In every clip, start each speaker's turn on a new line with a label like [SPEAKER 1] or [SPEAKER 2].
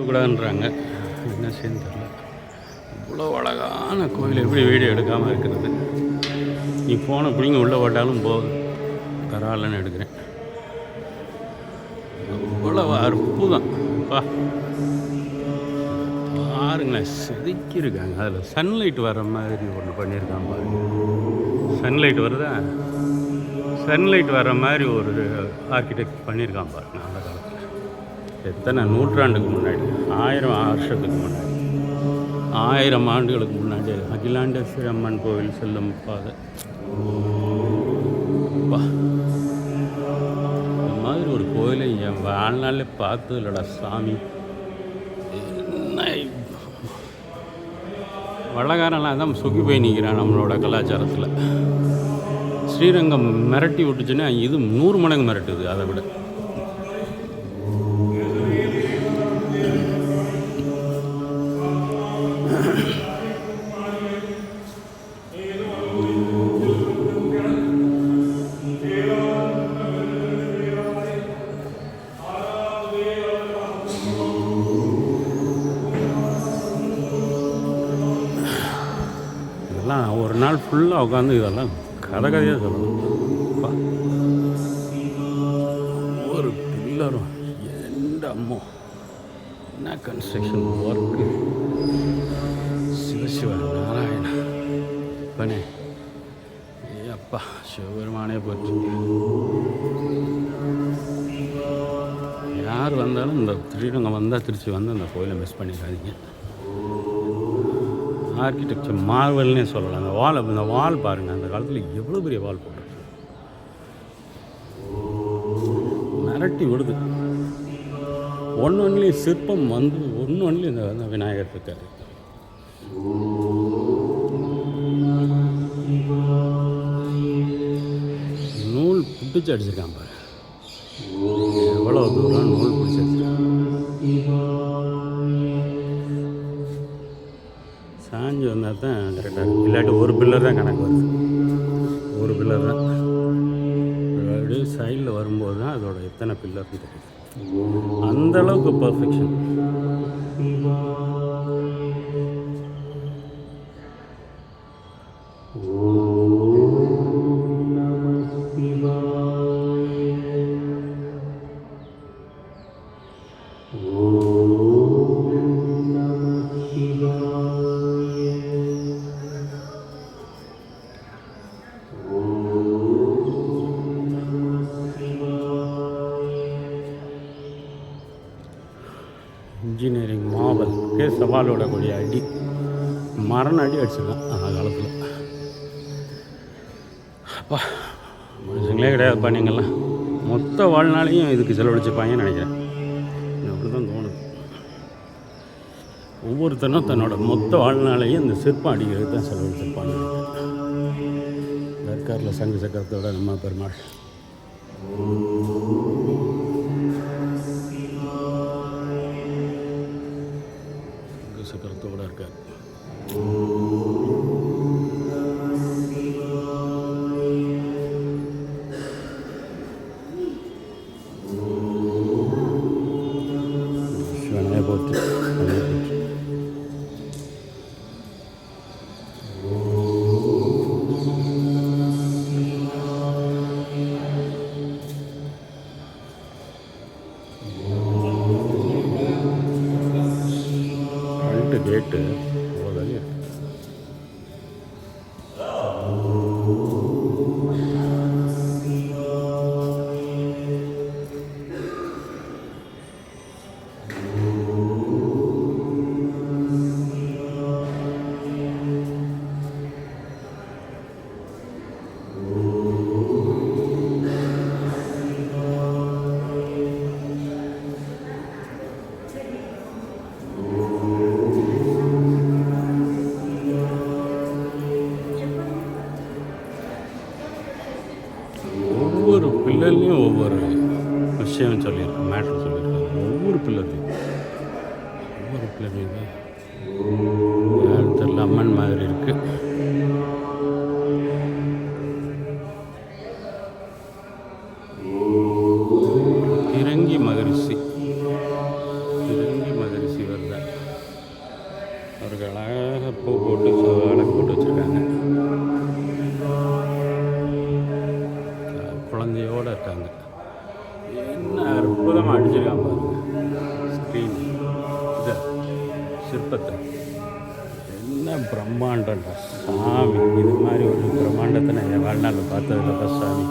[SPEAKER 1] கூடாதுன்றாங்க. என்ன செய்யன்னு தெரியல. இவ்வளோ அழகான கோயில் எப்படி வீடியோ எடுக்காமல் இருக்கிறது? நீ ஃபோனை பிடிங்க உள்ளே போட்டாலும் போகுது. பரவாயில்லன்னு எடுக்கிறேன். இவ்வளவு அற்புதம் பா, பாருங்களேன், செதுக்கியிருக்காங்க. அதில் சன்லைட் வர மாதிரி ஒன்று பண்ணியிருக்காங்க பாருங்க. சன்லைட் வருதா? சன்லைட் வர மாதிரி ஒரு ஆர்கிடெக்ட் பண்ணியிருக்கான் பாருங்க. அந்த காலத்தில் எத்தனை நூற்றாண்டுக்கு முன்னாடி, 1000 வருஷத்துக்கு முன்னாடி, 1000 ஆண்டுகளுக்கு முன்னாடி அகிலாண்டேஸ்வரி அம்மன் கோவில் செல்லும் பாதை. இந்த மாதிரி ஒரு கோயிலை என் வாழ்நாளே பார்த்தது இல்லைடா சாமி. என்ன வள்ளக்காரெல்லாம் தான் சுகி போய் நிற்கிறான் நம்மளோட கலாச்சாரத்தில். ஸ்ரீரங்கம் மிரட்டி விட்டுச்சுன்னா இது 100 மடங்கு மிரட்டுது அதை விட. இதெல்லாம் ஒரு நாள் ஃபுல்லாக உட்காந்து இதெல்லாம் கதையாக சொல்லணும். ஒரு பில்லரும் எந்த அம்மோ என்ன கன்ஸ்ட்ரக்ஷன் ஒர்க்கு. சிவசிவ நாராயண பண்ணே அப்பா, சிவபெருமானே போச்சு. யார் வந்தாலும் இந்த ஸ்ரீரங்கம் வந்தால் திருச்சி வந்து அந்த கோயிலை மிஸ் பண்ணிக்காதீங்க. ஆர்கிடெக்சர் மார்வல்னே சொல்லலாம். அந்த வால் பாருங்கள், அந்த காலத்தில் எவ்வளோ பெரிய வால் போட்டு மிரட்டி விடுது. ஒன்றுலேயும் சிற்பம் வந்து ஒன்றுலேயும் இந்த விநாயகர் இருக்கார். நூல் பிடிச்சி அடிச்சிருக்கான் பாரு, எவ்வளோ தூரம் நூல் பிடிச்சி அடிச்சிருக்கான். சாஞ்சி வந்தால் தான் கரெக்டாக, இல்லாட்டி ஒரு பில்லர் தான் கணக்கு வருது. ஒரு பில்லர் தான் அப்படியே சைடில் வரும்போது தான் அதோட எத்தனை பில்லர்னு தெரியுது. அந்தளவுக்கு பர்ஃபெக்ஷன். இன்ஜினியரிங் மாவல் சவாலோட கூடிய அடி, மரண அடி அடிச்சிருக்கான் அந்த காலத்தில். அப்பா, மனுஷங்களே கிடையாதுப்பா. நீங்கள்லாம் மொத்த வாழ்நாளையும் இதுக்கு செலவழிச்சுப்பாங்கன்னு நினைக்கிறேன். அப்படி தான் தோணுது. ஒவ்வொருத்தனும் தன்னோட மொத்த வாழ்நாளையும் இந்த சிற்பம் அடிக்கிறது தான் செலவழிச்சிருப்பான்னு நினைக்கிறேன். தர்காரில் சங்கு சக்கரத்தோட நம்ம பெருமாள் சக்கரத்தோடு இருக்கார். சிவனே போட்டு கேட்டு போதாங்க. ஒவ்வொரு பில்லர்லேயும் ஒவ்வொரு விஷயம் சொல்லியிருக்கேன், மேட்ரு சொல்லியிருக்கேன். ஒவ்வொரு பில்லர்லையும் தெரியல, அம்மன் மாதிரி இருக்குது. இறங்கி மகரிஷி அவருக்கு அழகாக பூ போட்டு விளக்கு போட்டு வச்சுருக்காங்க. குழந்தையோடு இருக்காங்க. என்ன அற்புதமாக அடிச்சிருக்கான் பாருங்க ஸ்க்ரீன் இதை சிற்பத்தை. என்ன பிரம்மாண்டம்டா சாமி! இது மாதிரி ஒரு பிரம்மாண்டத்தை நான் என் வாழ்நாளில் பார்த்ததில்ல சாமி.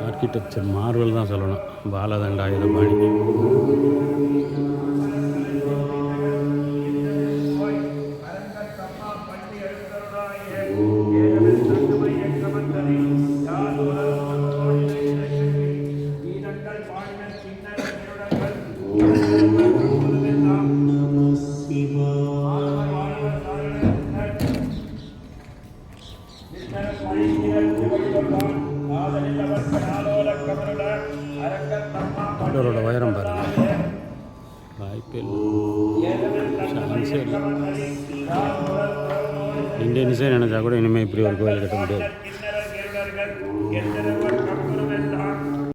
[SPEAKER 1] ஆர்கிடெக்சர் மார்வல் தான் சொல்லணும். பாலதண்டாயுதபாணி. அவரோட உயரம் பாருங்க, வாய்ப்பே இல்லை, சான்ஸே இல்லை. இந்தியன்ஸே நினச்சா கூட இனிமேல் இப்படி ஒரு கோயில் கட்ட முடியாது.